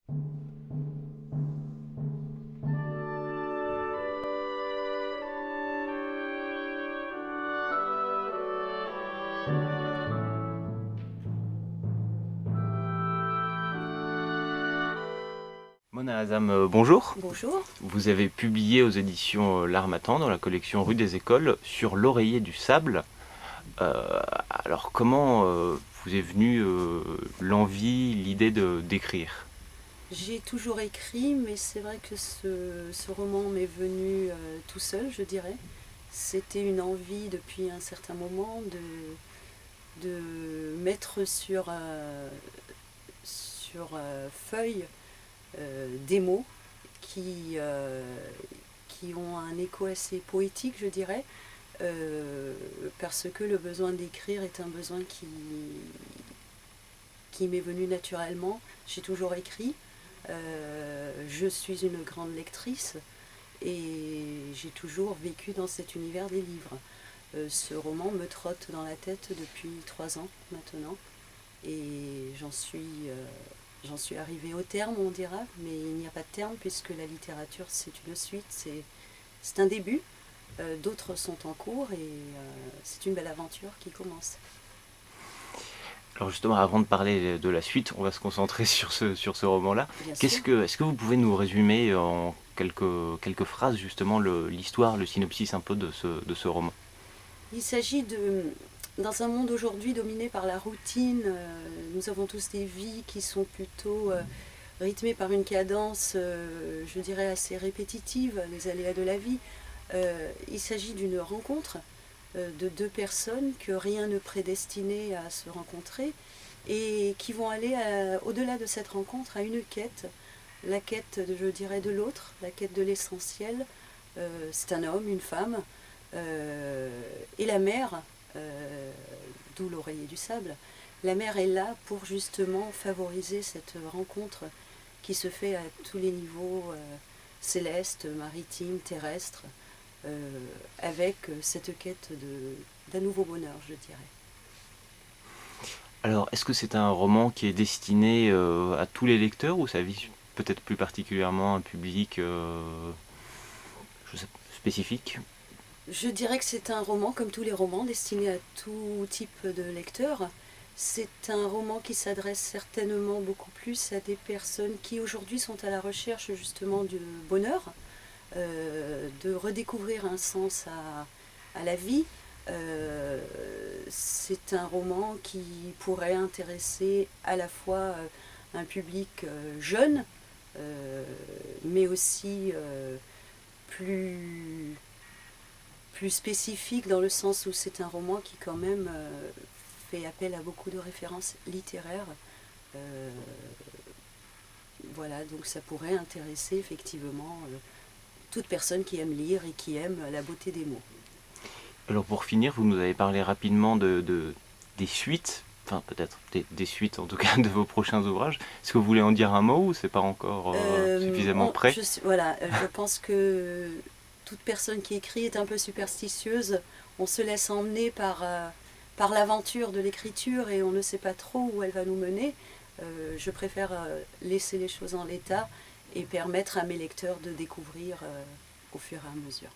Mona Azam, bonjour. Bonjour. Vous avez publié aux éditions L'Harmattan dans la collection Rue des Écoles sur l'oreiller du sable. Alors comment vous est venue l'envie, l'idée d'écrire? J'ai toujours écrit, mais c'est vrai que ce roman m'est venu tout seul, je dirais. C'était une envie depuis un certain moment de mettre sur feuille des mots qui ont un écho assez poétique, je dirais, parce que le besoin d'écrire est un besoin qui m'est venu naturellement. J'ai toujours écrit. Je suis une grande lectrice et j'ai toujours vécu dans cet univers des livres. Ce roman me trotte dans la tête depuis 3 ans maintenant et j'en suis arrivée au terme, on dira, mais il n'y a pas de terme puisque la littérature c'est une suite, c'est un début. D'autres sont en cours et c'est une belle aventure qui commence. Alors justement, avant de parler de la suite, on va se concentrer sur ce roman-là. Bien sûr. Est-ce que vous pouvez nous résumer en quelques phrases justement l'histoire, le synopsis un peu de ce roman? Il s'agit dans un monde aujourd'hui dominé par la routine, nous avons tous des vies qui sont plutôt rythmées par une cadence, je dirais, assez répétitive, les aléas de la vie. Il s'agit d'une rencontre de deux personnes que rien ne prédestinait à se rencontrer et qui vont aller au-delà de cette rencontre à une quête, la quête, je dirais, de l'autre, la quête de l'essentiel. C'est un homme, une femme, et la mère, d'où l'oreiller du sable. La mère est là pour justement favoriser cette rencontre qui se fait à tous les niveaux, célestes, maritimes, terrestres, avec cette quête d'un nouveau bonheur, je dirais. Alors, est-ce que c'est un roman qui est destiné à tous les lecteurs ou ça vise peut-être plus particulièrement un public je sais, spécifique? Je dirais que c'est un roman, comme tous les romans, destiné à tout type de lecteur. C'est un roman qui s'adresse certainement beaucoup plus à des personnes qui aujourd'hui sont à la recherche justement du bonheur, de redécouvrir un sens à la vie. C'est un roman qui pourrait intéresser à la fois un public jeune, mais aussi plus, plus spécifique dans le sens où c'est un roman qui quand même fait appel à beaucoup de références littéraires. Euh, voilà, donc ça pourrait intéresser effectivement toute personne qui aime lire et qui aime la beauté des mots. Alors pour finir, vous nous avez parlé rapidement des suites, enfin peut-être des suites en tout cas de vos prochains ouvrages. Est-ce que vous voulez en dire un mot ou c'est pas encore suffisamment prêt? Voilà, je pense que toute personne qui écrit est un peu superstitieuse. On se laisse emmener par l'aventure de l'écriture et on ne sait pas trop où elle va nous mener. Je préfère laisser les choses en l'état et permettre à mes lecteurs de découvrir au fur et à mesure.